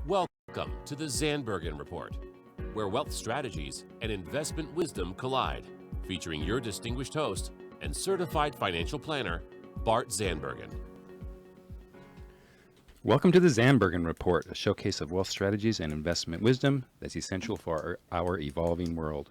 Welcome to the Zandbergen Report, where wealth strategies and investment wisdom collide, featuring your distinguished host and certified financial planner, Bart Zandbergen. Welcome to the Zandbergen Report, a showcase of wealth strategies and investment wisdom that's essential for our evolving world.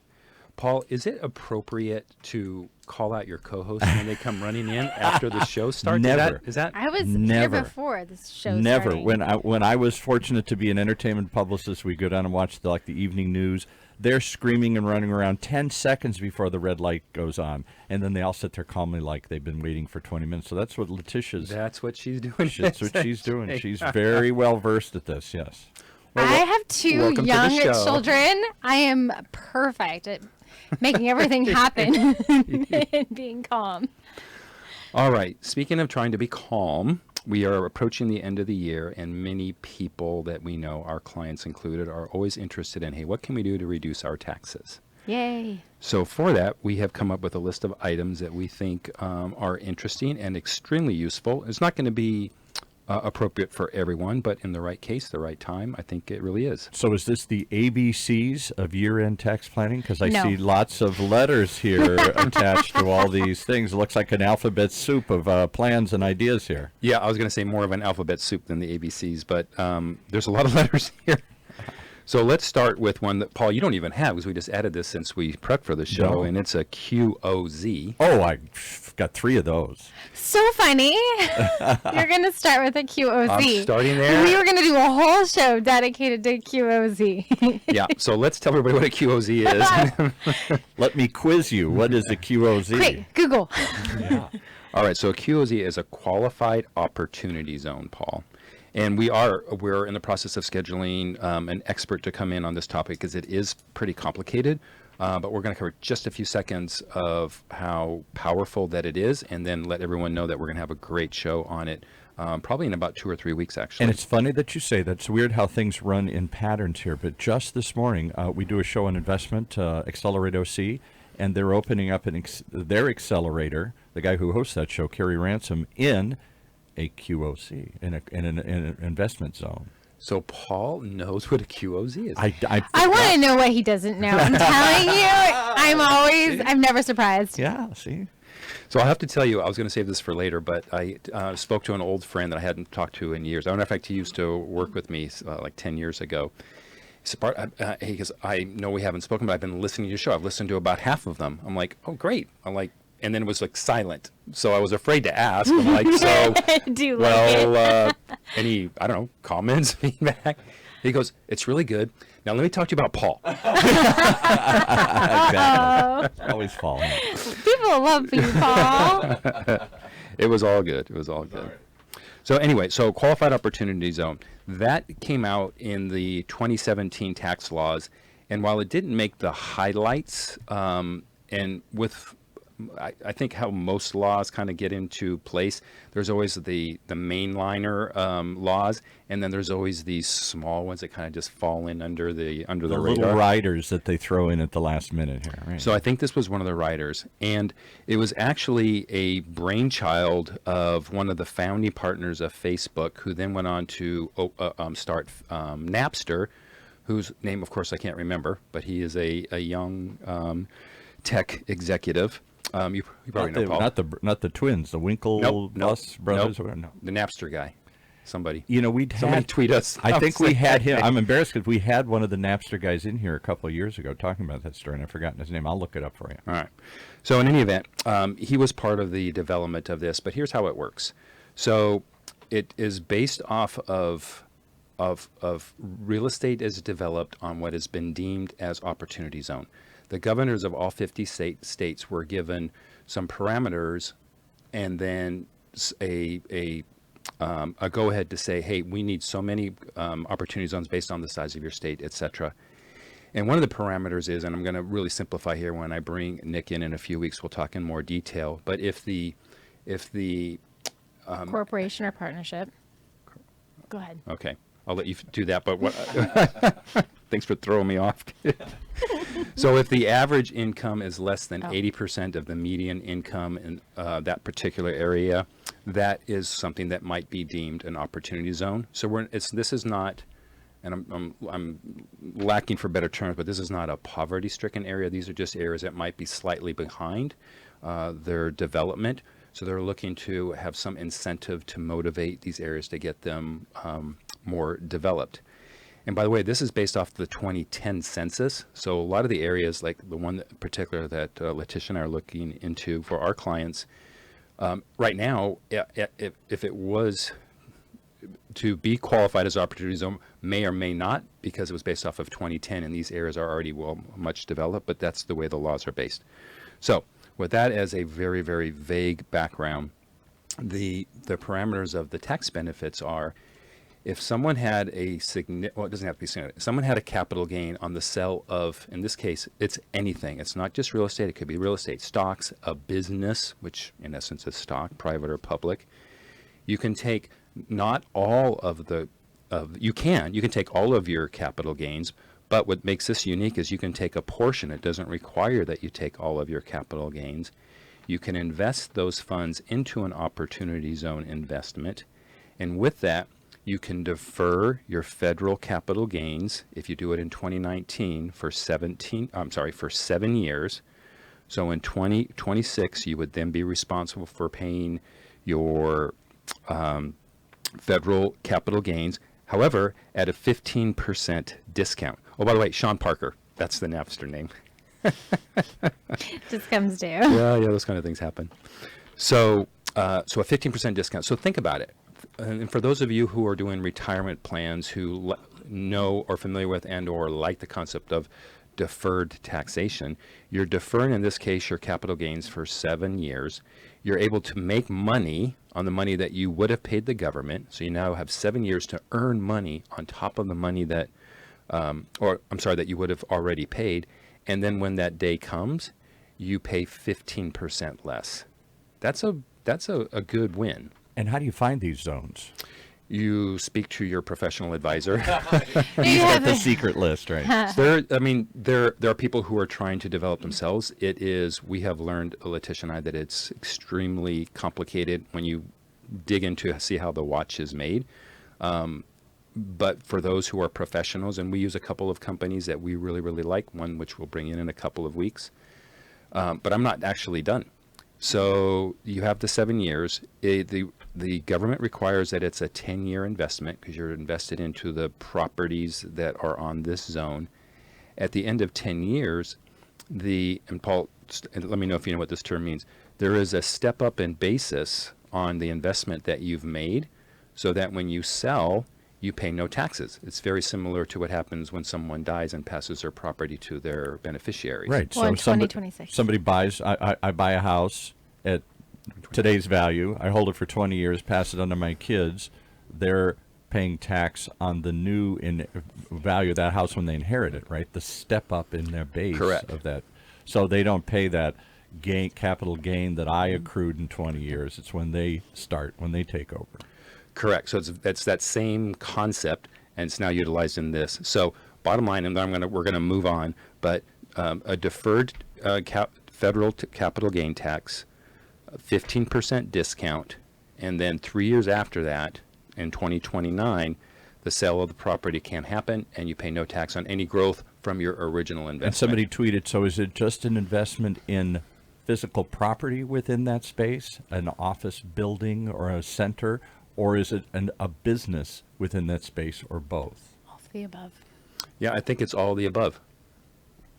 Paul, is it appropriate to call out your co-hosts when they come running in after the show starts? Never. Is that I was Never. here before this show Never. starting. When I was fortunate to be an entertainment publicist, we go down and watch the evening news. They're screaming and running around 10 seconds before the red light goes on, and then they all sit there calmly like they've been waiting for 20 minutes. So that's what Letitia's. That's what she's doing. That's what she's doing. She's very well versed at this. Yes. I have two welcome to the young show. children. I am perfect at making everything happen and being calm. All right. Speaking of trying to be calm, we are approaching the end of the year, and many people that we know, our clients included, are always interested in, hey, what can we do to reduce our taxes? Yay. So for that, we have come up with a list of items that we think are interesting and extremely useful. It's not going to be appropriate for everyone, but in the right case, the right time, I think it really is. So is this the ABCs of year-end tax planning? Because I No. see lots of letters here attached to all these things. It looks like an alphabet soup of plans and ideas here. Yeah, I was going to say more of an alphabet soup than the ABCs, but there's a lot of letters here. So let's start with one that, Paul, you don't even have, because we just added this since we prepped for the show, No. and it's a QOZ. Oh, I got 3 of those. So funny. You're going to start with a QOZ. I'm starting there. We were going to do a whole show dedicated to QOZ. Yeah, so let's tell everybody what a QOZ is. Let me quiz you. What is a QOZ? Quick, Google. Yeah. All right, so a QOZ is a qualified opportunity zone, Paul. And we're in the process of scheduling an expert to come in on this topic because it is pretty complicated. But we're going to cover just a few seconds of how powerful that it is, and then let everyone know that we're going to have a great show on it, probably in about 2 or 3 weeks, actually. And it's funny that you say that. It's weird how things run in patterns here. But just this morning, we do a show on investment, Accelerate OC, and they're opening up their accelerator, the guy who hosts that show, Kerry Ransom, in a QOC, in an investment zone. So Paul knows what a QOZ is. I want to know what he doesn't know. I'm telling you, I'm never surprised. Yeah, see? So I'll have to tell you, I was going to save this for later, but I spoke to an old friend that I hadn't talked to in years. I don't know, in fact, he used to work with me like 10 years ago. He said, Bart, he goes, I know we haven't spoken, but I've been listening to your show. I've listened to about half of them. I'm like, oh, great. I'm like, and then it was like silent. So I was afraid to ask. I'm like, so, Do you like it? Any, I don't know, comments, feedback? He goes, it's really good. Now let me talk to you about Paul. Exactly. Always falling. People love you, Paul. It was all good. It was all good. So anyway, so qualified opportunity zone, that came out in the 2017 tax laws. And while it didn't make the highlights, and with I think how most laws kind of get into place, there's always the mainliner laws, and then there's always these small ones that kind of just fall in under the radar. Little riders that they throw in at the last minute here. Right? So I think this was one of the riders, and it was actually a brainchild of one of the founding partners of Facebook, who then went on to start Napster, whose name, of course, I can't remember, but he is a young tech executive. You probably know Paul. Not the twins, the Winklevoss brothers. Nope. No. The Napster guy. Somebody. You know, Somebody tweet us. I think we had him. I'm embarrassed because we had one of the Napster guys in here a couple of years ago talking about that story, and I've forgotten his name. I'll look it up for you. All right. So in any event, he was part of the development of this, but here's how it works. So it is based off of real estate as developed on what has been deemed as opportunity zone. The governors of all 50 states were given some parameters, and then a go-ahead to say, hey, we need so many opportunity zones based on the size of your state, etc. And one of the parameters is, and I'm going to really simplify here, when I bring Nick in a few weeks, we'll talk in more detail. But if the Corporation or partnership. Go ahead. Okay, I'll let you do that. But what? Thanks for throwing me off. So if the average income is less than 80% of the median income in that particular area, that is something that might be deemed an opportunity zone. So this is not and I'm lacking for better terms, but this is not a poverty-stricken area. These are just areas that might be slightly behind their development. So they're looking to have some incentive to motivate these areas to get them more developed. And by the way, this is based off the 2010 census. So a lot of the areas, like the one in particular that Letitia and I are looking into for our clients, right now, if it was to be qualified as opportunity zone, may or may not, because it was based off of 2010, and these areas are already much developed, but that's the way the laws are based. So with that as a very, very vague background, the parameters of the tax benefits are, if someone had a well, it doesn't have to be significant. Someone had a capital gain on the sale of, in this case, it's anything. It's not just real estate. It could be real estate, stocks, a business, which in essence is stock, private or public. You can take not all of you can take all of your capital gains, but what makes this unique is you can take a portion. It doesn't require that you take all of your capital gains. You can invest those funds into an opportunity zone investment, and with that, you can defer your federal capital gains if you do it in 2019 for 7 years. So in 2026, you would then be responsible for paying your federal capital gains, however, at a 15% discount. Oh, by the way, Sean Parker, that's the Napster name. Just comes due. Yeah, those kind of things happen. So a 15% discount. So think about it. And for those of you who are doing retirement plans who know or familiar with and or like the concept of deferred taxation, you're deferring, in this case, your capital gains for 7 years. You're able to make money on the money that you would have paid the government. So you now have 7 years to earn money on top of the money that, that you would have already paid. And then when that day comes, you pay 15% less. That's a good win. And how do you find these zones? You speak to your professional advisor. He's got the secret list, right? There are people who are trying to develop themselves. We have learned, Letitia and I, that it's extremely complicated when you dig into see how the watch is made. But for those who are professionals, and we use a couple of companies that we really, really like, one which we'll bring in a couple of weeks. But I'm not actually done. So you have the 7 years. The government requires that it's a 10-year investment because you're invested into the properties that are on this zone. At the end of 10 years, and Paul, let me know if you know what this term means. There is a step up in basis on the investment that you've made so that when you sell, you pay no taxes. It's very similar to what happens when someone dies and passes their property to their beneficiaries. Right. Well, in 2026. Somebody buys, I buy a house at today's value. I hold it for 20 years, pass it on to my kids. They're paying tax on the new value of that house when they inherit it, right? The step up in their base. Correct. Of that. So they don't pay that capital gain that I accrued in 20 years. It's when they take over. Correct. So it's that same concept, and it's now utilized in this. So bottom line, and we're going to move on, but a deferred federal capital gain tax, 15% discount, and then 3 years after that, in 2029, the sale of the property can happen, and you pay no tax on any growth from your original investment. And somebody tweeted, so is it just an investment in physical property within that space, an office building or a center, or is it a business within that space, or both? All of the above. Yeah, I think it's all the above.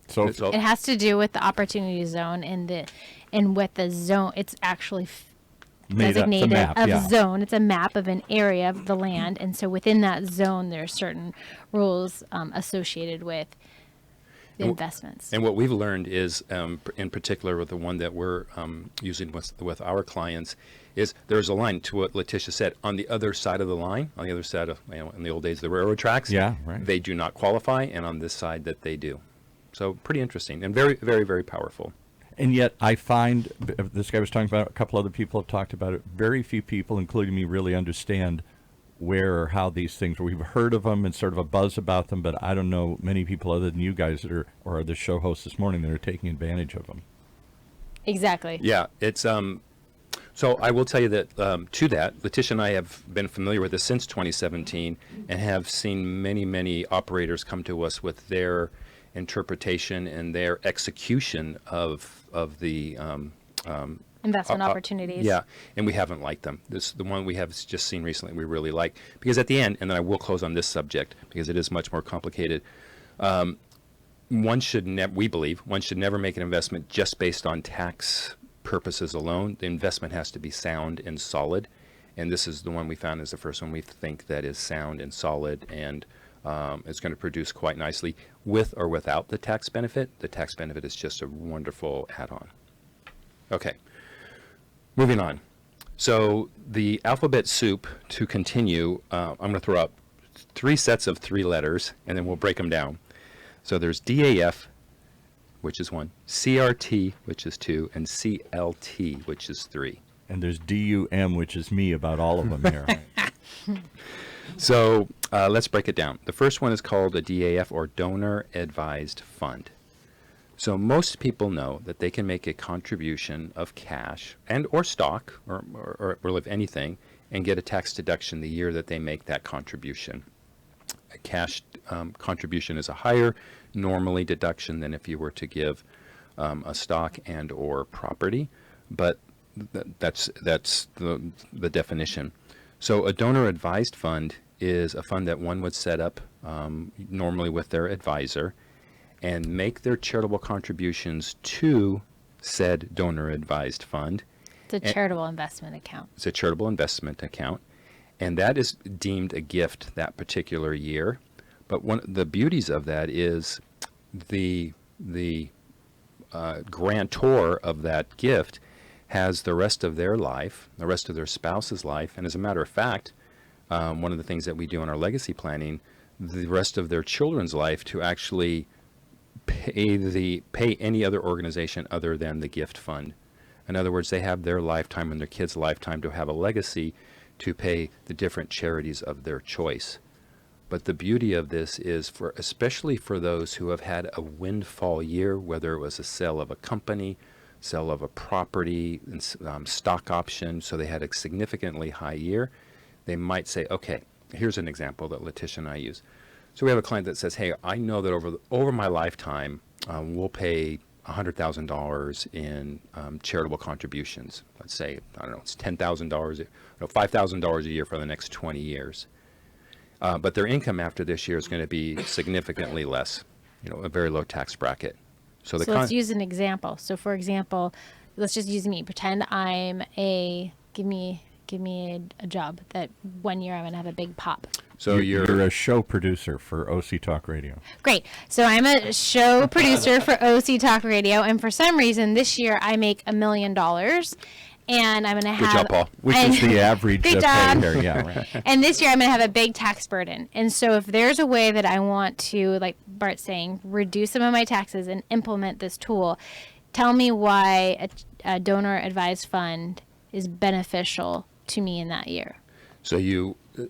So It has to do with the opportunity zone and what the zone. It's actually designated zone. It's a map of an area of the land, and so within that zone, there are certain rules associated with the investments. And what we've learned is, in particular with the one that we're using with our clients, is there's a line, to what Letitia said, on the other side of the line, on the other side of, in the old days, the railroad tracks, yeah, right. They do not qualify, and on this side that they do. So pretty interesting and very, very, very powerful. And yet I find, this guy was talking about, a couple other people have talked about it, very few people, including me, really understand where or how these things, we've heard of them and sort of a buzz about them, but I don't know many people other than you guys that are, or the show hosts this morning, that are taking advantage of them. Exactly. Yeah, it's So I will tell you that to that, Letitia and I have been familiar with this since 2017 and have seen many, many operators come to us with their interpretation and their execution of the Investment opportunities. Yeah, and we haven't liked them. The one we have just seen recently we really like, because at the end, and then I will close on this subject because it is much more complicated. We believe one should never make an investment just based on tax purposes alone. The investment has to be sound and solid, and this is the one we found is the first one we think that is sound and solid, and it's going to produce quite nicely with or without the tax benefit. The tax benefit is just a wonderful add-on. Okay, moving on. So the alphabet soup, to continue, I'm going to throw up 3 sets of 3 letters, and then we'll break them down. So there's DAF, which is 1, CRT, which is 2, and CLT, which is 3. And there's DUM, which is me about all of them here. So let's break it down. The first one is called a DAF, or Donor Advised Fund. So most people know that they can make a contribution of cash and or stock or of anything and get a tax deduction the year that they make that contribution. A cash contribution is a higher normally deduction than if you were to give a stock and or property, but that's the definition. So a donor advised fund is a fund that one would set up normally with their advisor and make their charitable contributions to said donor advised fund. It's a charitable investment account. It's a charitable investment account, and that is deemed a gift that particular year. But one of the beauties of that is the grantor of that gift has the rest of their life, the rest of their spouse's life, and as a matter of fact, one of the things that we do in our legacy planning, the rest of their children's life to actually pay any other organization other than the gift fund. In other words, they have their lifetime and their kids' lifetime to have a legacy to pay the different charities of their choice. But the beauty of this is especially for those who have had a windfall year, whether it was a sale of a company, sale of a property, stock option, so they had a significantly high year, they might say, okay, here's an example that Letitia and I use. So we have a client that says, hey, I know that over my lifetime, we'll pay $100,000 in charitable contributions. Let's say, I don't know, it's $10,000, $5,000 a year for the next 20 years. But their income after this year is going to be significantly less, a very low tax bracket. So let's use an example. So for example, let's just use me. Pretend I'm give me a job that 1 year I'm going to have a big pop. So you're a show producer for OC Talk Radio. Great. So I'm a show producer for OC Talk Radio, and for some reason this year I make $1 million, and I'm going to have... Good job, Paul. Which is the average Good pay job. here. Yeah, right. And this year I'm going to have a big tax burden. And so if there's a way that I want to, like Bart's saying, reduce some of my taxes and implement this tool, tell me why a donor advised fund is beneficial to me in that year. So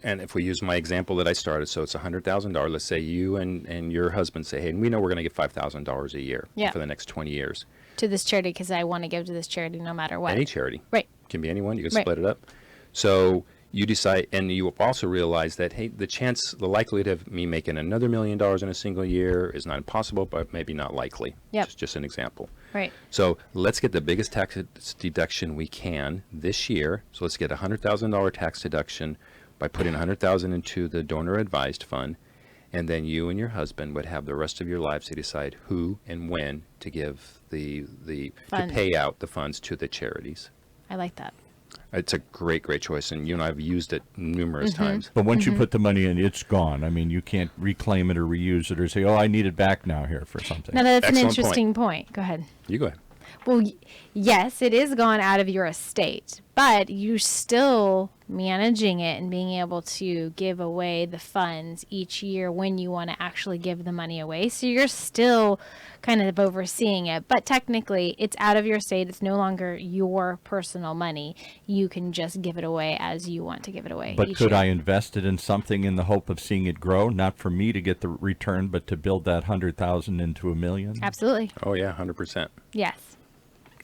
and if we use my example that I started, so it's $100,000. Let's say you and your husband say, hey, we know we're going to give $5,000 a year for the next 20 years. To this charity, because I want to give to this charity no matter what. Any charity. Right. Can be anyone. You can split it up. So you decide, and you also realize that, hey, the likelihood of me making another $1 million in a single year is not impossible, but maybe not likely. Yep. Just an example. Right. So let's get the biggest tax deduction we can this year. So let's get a $100,000 tax deduction by putting $100,000 into the donor advised fund, and then you and your husband would have the rest of your lives to decide who and when to give to pay out the funds to the charities. I like that. It's a great choice, and you and I have used it numerous times. But once you put the money in, it's gone. I mean, you can't reclaim it or reuse it or say, oh, I need it back now here for something. Now, that's Excellent an interesting point. Go ahead. You go ahead. Well, yes, it is gone out of your estate, but you're still managing it and being able to give away the funds each year when you want to actually give the money away. So you're still kind of overseeing it, but technically it's out of your estate. It's no longer your personal money. You can just give it away as you want to give it away. But could I invest it in something in the hope of seeing it grow? Not for me to get the return, but to build that 100,000 into $1 million? Absolutely. Oh yeah, 100%. Yes.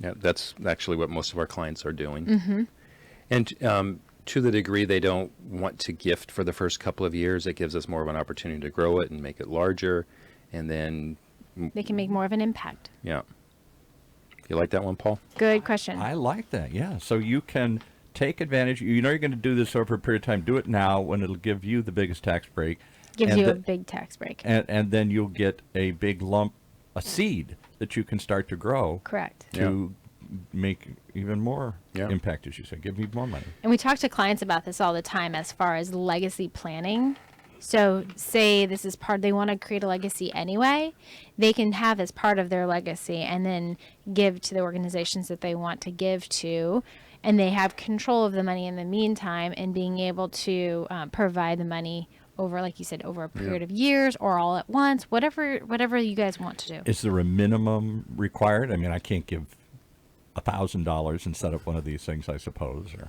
Yeah, that's actually what most of our clients are doing. And to the degree they don't want to gift for the first couple of years, it gives us more of an opportunity to grow it and make it larger. And then They can make more of an impact. yeah. You like that one, Paul? Good question. I like that, yeah. So you can take advantage. You know you're going to do this over a period of time. Do it now when it'll give you the biggest tax break. Gives you a big tax break. And then you'll get a big lump, a seed that you can start to grow. Correct. To make even more Yeah. impact, as you say. Give me more money. And we talk to clients about this all the time as far as legacy planning. So say this is part, they want to create a legacy anyway, they can have as part of their legacy and then give to the organizations that they want to give to. And they have control of the money in the meantime and being able to provide the money over, like you said, over a period of years or all at once, whatever you guys want to do. Is there a minimum required? I mean, I can't give $1,000 and set up one of these things, I suppose. Or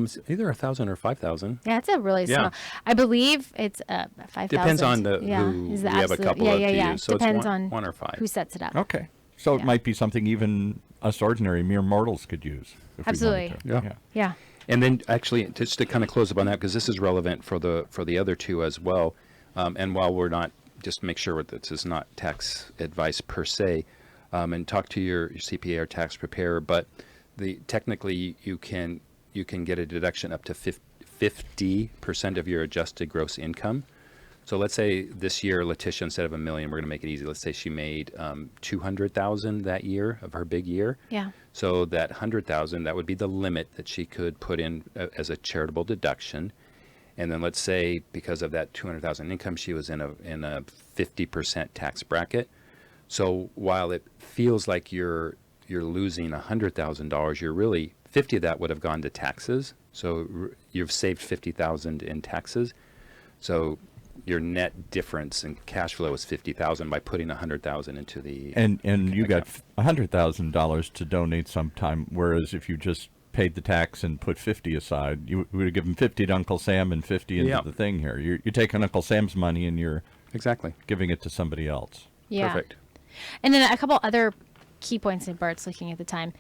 It's either 1,000 or 5,000. Yeah, it's a really small. I believe it's 5,000. Depends on who is we have a couple of to use. So Depends it's on one or five. who sets it up. okay, so it Yeah. might be something even us ordinary mere mortals could use. If Absolutely. We wanted to. Yeah. Yeah. And then actually, just to kind of close up on that, because this is relevant for the other two as well. And while we're not, just make sure that this is not tax advice per se, and talk to your CPA or tax preparer. But technically you can get a deduction up to 50% of your adjusted gross income. So let's say this year, Letitia, instead of $1 million, we're going to make it easy. Let's say she made $200,000 that year of her big year. Yeah. So that $100,000, that would be the limit that she could put in as a charitable deduction. And then let's say because of that $200,000 income, she was in a 50% tax bracket. So while it feels like you're losing $100,000, you're really 50 of that would have gone to taxes. So you've saved $50,000 in taxes. So your net difference in cash flow is $50,000 by putting $100,000 into the And you got account. $100,000 to donate sometime, whereas if you just paid the tax and put 50 aside, you would have given 50 to Uncle Sam and 50 into the thing here. You're taking Uncle Sam's money and you're Exactly. giving it to somebody else. Yeah. Perfect. And then a couple other key points in Bart's looking at the time.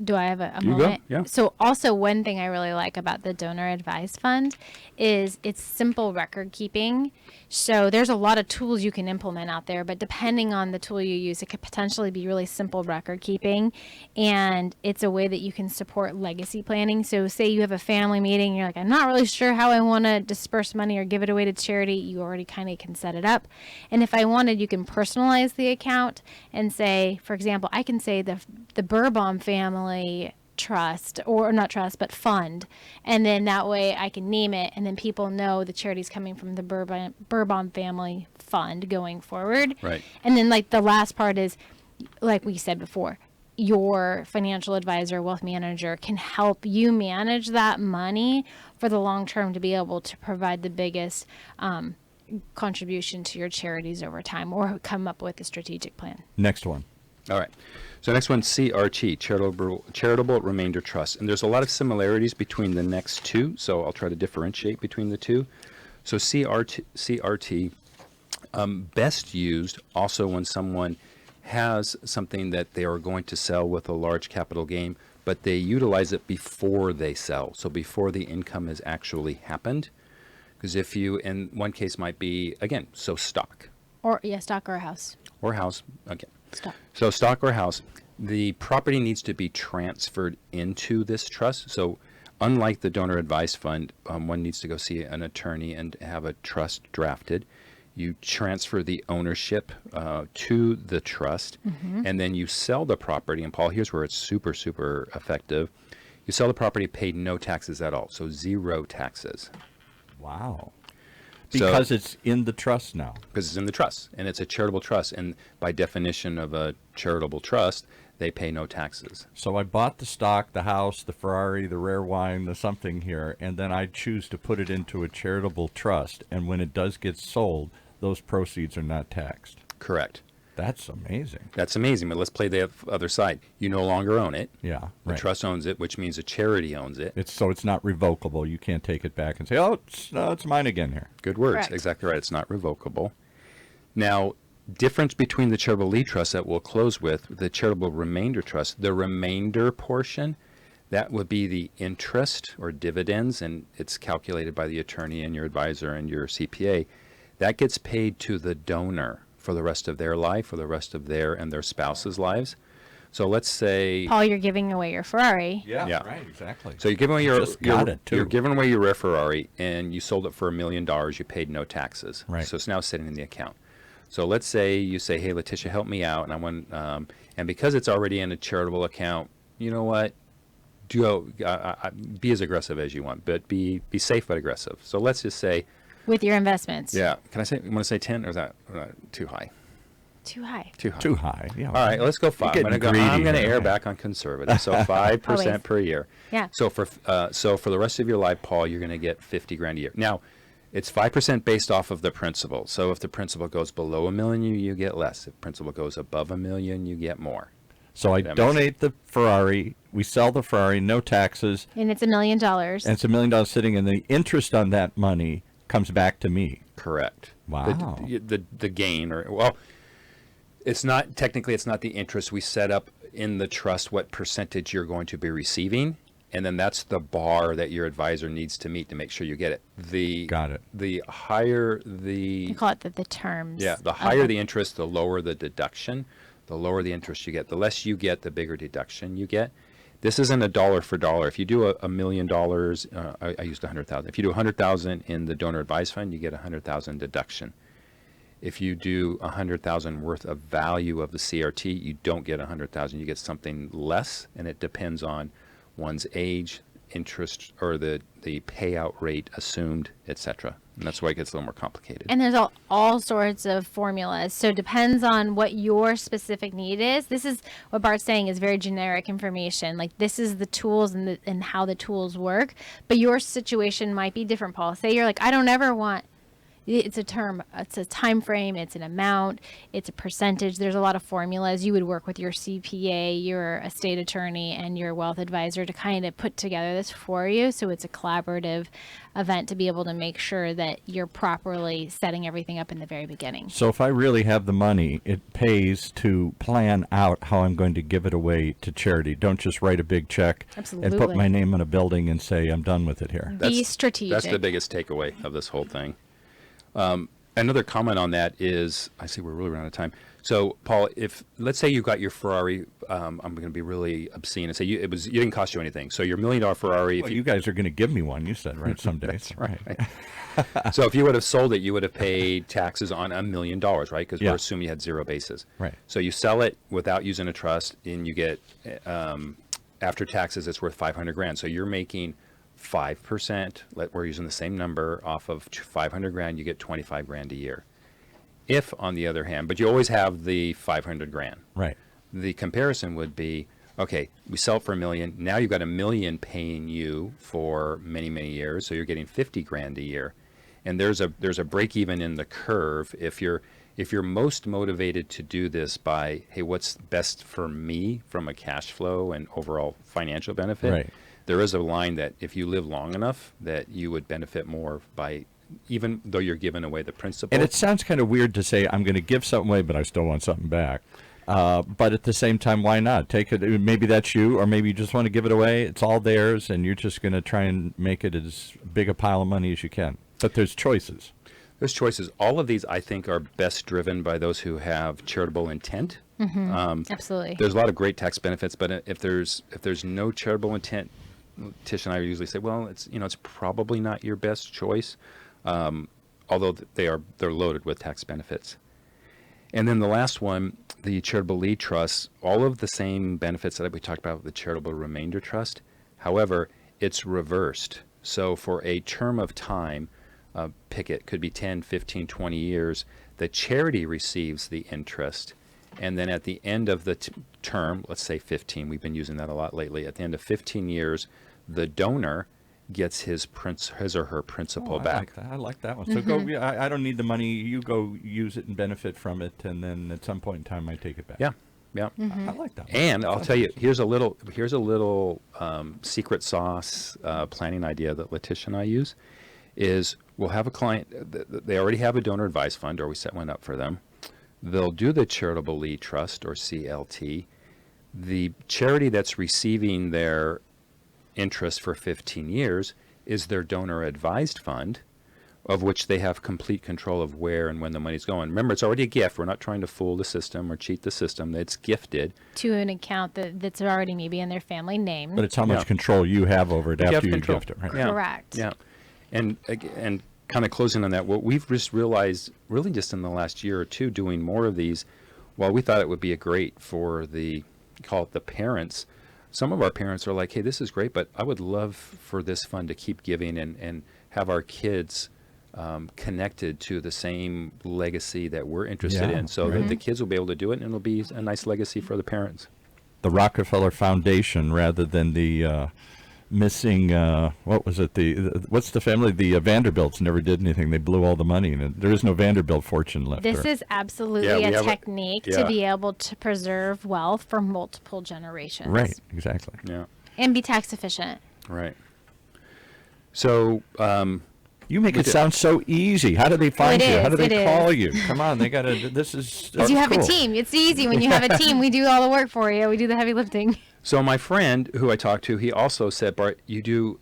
Do I have a You go, moment? yeah. So also one thing I really like about the donor advised fund is it's simple record keeping. So there's a lot of tools you can implement out there, but depending on the tool you use, it could potentially be really simple record keeping. And it's a way that you can support legacy planning. So say you have a family meeting, you're like, I'm not really sure how I want to disperse money or give it away to charity. You already kind of can set it up. And if I wanted, you can personalize the account and say, for example, I can say the Burbaum family trust, or not trust, but fund. And then that way I can name it, and then people know the charity's coming from the Burbaum family fund going forward. Right. And then like the last part is, like we said before, your financial advisor, wealth manager can help you manage that money for the long term to be able to provide the biggest contribution to your charities over time, or come up with a strategic plan. Next one. All right. So next one, CRT, Charitable Remainder Trust. And there's a lot of similarities between the next two, so I'll try to differentiate between the two. So CRT best used also when someone has something that they are going to sell with a large capital gain, but they utilize it before they sell, so before the income has actually happened. Because if you, in one case might be, again, so stock. Or, stock or a house. Or house, okay. Stock. So stock or house, the property needs to be transferred into this trust. So unlike the donor advised fund, one needs to go see an attorney and have a trust drafted. You transfer the ownership to the trust, and then you sell the property. And Paul, here's where it's super, super effective. You sell the property, paid no taxes at all, so 0 taxes. Wow. So- Because it's in the trust now. Because it's in the trust, and it's a charitable trust. And by definition of a charitable trust, they pay no taxes. So I bought the stock, the house, the Ferrari, the rare wine, the something here, and then I choose to put it into a charitable trust. And when it does get sold, those proceeds are not taxed. Correct. That's amazing. That's amazing, but let's play the other side. You no longer own it. Yeah, The right. trust owns it, which means a charity owns it. It's not revocable. You can't take it back and say, oh, it's mine again here. Good words. Correct. Exactly right. It's not revocable. Now, difference between the charitable lead trust that we'll close with, the charitable remainder trust, the remainder portion, that would be the interest or dividends, and it's calculated by the attorney and your advisor and your CPA. That gets paid to the donor for the rest of their life, for the rest of their and their spouse's lives. So let's say, Paul, you're giving away your Ferrari. Yeah. Right, exactly. so you're giving away You're giving away your rare Ferrari, and you sold it for $1 million. You paid no taxes. Right. So it's now sitting in the account. So let's say you say, "Hey, Letitia, help me out," and I want, and because it's already in a charitable account, you know what? Be as aggressive as you want, but be safe but aggressive. So let's just say, With your investments. yeah. Can I say? You want to say 10, or is that too high? Too high. Too high. Too high. Yeah. All right, let's go 5. I'm getting going to greedy err here. back on conservative. So 5% Always. per year. Yeah. So for the rest of your life, Paul, you're going to get $50,000 a year. Now, it's 5% based off of the principal. So if the principal goes below $1 million, you get less. If principal goes above $1 million, you get more. So I That makes donate the Ferrari. We sell the Ferrari, no taxes, And it's $1 million. and it's $1 million sitting, and the interest on that money comes back to me. Correct. Wow. The gain, or well, it's not technically, it's not the interest. We set up in the trust what percentage you're going to be receiving, and then that's the bar that your advisor needs to meet to make sure you get it. Got it. The higher You call it the terms. Yeah, the higher the interest, the lower the deduction. The lower the interest you get, the less you get, the bigger deduction you get. This isn't a dollar for dollar. If you do $1 million, I used 100,000. If you do 100,000 in the donor advised fund, you get 100,000 deduction. If you do 100,000 worth of value of the CRT, you don't get 100,000. You get something less, and it depends on one's age, interest, or the payout rate assumed, etc. And that's why it gets a little more complicated. And there's all sorts of formulas. So it depends on what your specific need is. This is what Bart's saying is very generic information. Like this is the tools and how the tools work. But your situation might be different, Paul. Say you're like, I don't ever want, it's a term, it's a time frame, it's an amount, it's a percentage. There's a lot of formulas. You would work with your CPA, your estate attorney, and your wealth advisor to kind of put together this for you. So it's a collaborative event to be able to make sure that you're properly setting everything up in the very beginning. So if I really have the money, it pays to plan out how I'm going to give it away to charity. Don't just write a big check and put Absolutely. my name on a building and say I'm done with it here. Be strategic. That's the biggest takeaway of this whole thing. Another comment on that is, I see we're really running out of time. So, Paul, if let's say you got your Ferrari, I'm going to be really obscene and say you didn't cost you anything. So your $1 million Ferrari, Well, you guys are going to give me one, you said, right? Someday. That's right. So if you would have sold it, you would have paid taxes on $1 million, right? Because Yeah. we're assuming you had zero basis. Right. So you sell it without using a trust, and you get after taxes, it's worth $500,000. So you're making 5%. We're using the same number off of $500,000. You get $25,000 a year. If, on the other hand, but you always have the $500,000. Right. The comparison would be, okay, we sell it for $1 million. Now you've got $1 million paying you for many, many years, so you're getting $50,000 a year. And there's a break even in the curve. If you're most motivated to do this by, hey, what's best for me from a cash flow and overall financial benefit? Right. There is a line that if you live long enough, that you would benefit more by, even though you're giving away the principal. And it sounds kind of weird to say I'm going to give something away, but I still want something back. But at the same time, why not? Take it. Maybe that's you, or maybe you just want to give it away. It's all theirs, and you're just going to try and make it as big a pile of money as you can. But there's choices. There's choices. All of these, I think, are best driven by those who have charitable intent. Absolutely. There's a lot of great tax benefits, but if there's no charitable intent, Tish and I usually say, well, it's probably not your best choice, although they're loaded with tax benefits. And then the last one, the charitable lead trust, all of the same benefits that we talked about with the charitable remainder trust. However, it's reversed. So for a term of time, pick it, could be 10, 15, 20 years, the charity receives the interest. And then at the end of the term, let's say 15, we've been using that a lot lately, at the end of 15 years, the donor gets his or her principal back. I like that one. So go. I don't need the money. You go use it and benefit from it, and then at some point in time, I take it back. Yeah, yeah. I like that one. And I'll tell you, here's a little secret sauce planning idea that Letitia and I use. Is we'll have a client, they already have a donor advised fund, or we set one up for them. they'll do the charitable lead trust, or CLT. The charity that's receiving their interest for 15 years is their donor advised fund, of which they have complete control of where and when the money's going. Remember, it's already a gift. We're not trying to fool the system or cheat the system. It's gifted to an account that's already maybe in their family name. But it's how much control you have over it after you gift it, right? Yeah. Correct. Yeah. And kind of closing on that, what we've just realized really just in the last year or two doing more of these, while we thought it would be a great for call it the parents, some of our parents are like, hey, this is great, but I would love for this fund to keep giving and have our kids connected to the same legacy that we're interested in, so that the kids will be able to do it, and it'll be a nice legacy for the parents. The Rockefeller Foundation, rather than the missing, what was it? What's the family? The Vanderbilts never did anything. They blew all the money, and there is no Vanderbilt fortune left. This is absolutely a technique to be able to preserve wealth for multiple generations. Right, exactly. Yeah. And be tax efficient. Right. So, you make it sound so easy. How do they find you? How do they call you? Come on, they got to, this is Because you have a team. It's easy when you have a team. We do all the work for you. We do the heavy lifting. So my friend who I talked to, he also said, Bart, you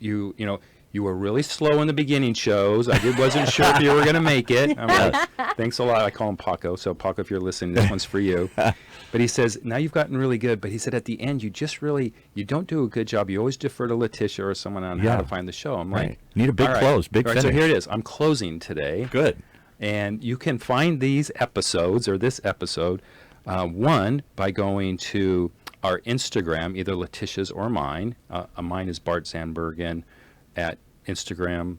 were really slow in the beginning shows. I wasn't sure if you were going to make it. I'm like, thanks a lot. I call him Paco. So Paco, if you're listening, this one's for you. But he says, now you've gotten really good. But he said, at the end, you don't do a good job. You always defer to Letitia or someone on how to find the show. I'm like, need a big close, big finish. So here it is. I'm closing today. Good. And you can find these episodes, or this episode, one, by going to our Instagram, either Letitia's or mine. Mine is Bart Zandbergen at Instagram.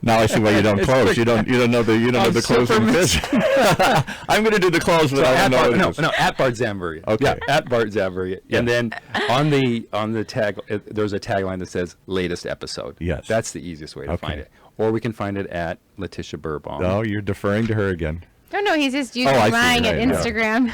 Now I see why you don't close. You don't know the closing pitch. I'm going to do the close without at Bart Zandbergen. Okay. Yeah, at Bart Zandbergen. Yeah. And then on the tag, there's a tagline that says latest episode. Yes. That's the easiest way to find it. Or we can find it at Letitia Burbaum. No, you're deferring to her again. No, he's just using mine at Instagram. Yeah.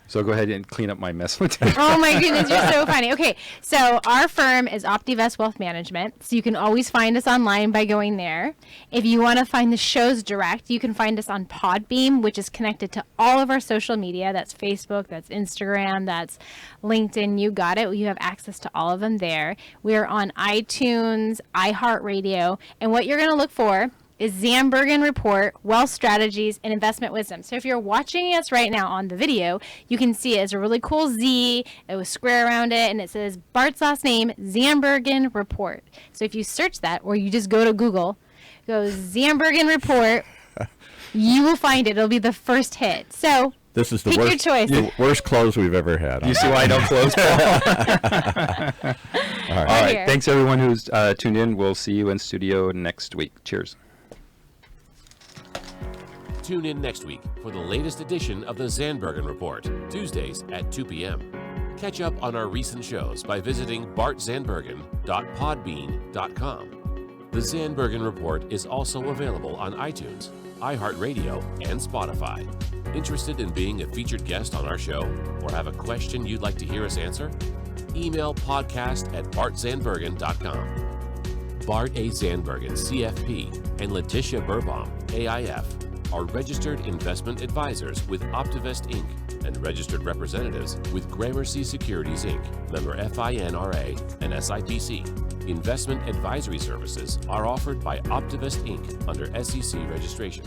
So go ahead and clean up my mess with that. Oh my goodness, you're so funny. Okay, so our firm is Optivest Wealth Management, so you can always find us online by going there. If you want to find the shows direct, you can find us on Podbeam, which is connected to all of our social media. That's Facebook, that's Instagram, that's LinkedIn. You got it. You have access to all of them there. We are on iTunes, iHeartRadio, and what you're going to look for is Zandbergen Report, Wealth Strategies, and Investment Wisdom. So if you're watching us right now on the video, you can see it as a really cool Z. It was square around it, and it says Bart's last name, Zandbergen Report. So if you search that, or you just go to Google, go Zandbergen Report, you will find it. It'll be the first hit. So this is pick your choice. The worst close we've ever had. You see why I don't close, Paul? All right. Thanks, everyone who's tuned in. We'll see you in studio next week. Cheers. Tune in next week for the latest edition of the Zandbergen Report, Tuesdays at 2 p.m. Catch up on our recent shows by visiting bartzandbergen.podbean.com. The Zandbergen Report is also available on iTunes, iHeartRadio, and Spotify. Interested in being a featured guest on our show, or have a question you'd like to hear us answer? Email podcast@bartzandbergen.com. Bart A. Zandbergen, CFP, and Letitia Burbaum, AIF, are registered investment advisors with Optivest Inc. and registered representatives with Gramercy Securities Inc., member FINRA and SIPC. Investment advisory services are offered by Optivest Inc. under SEC registration.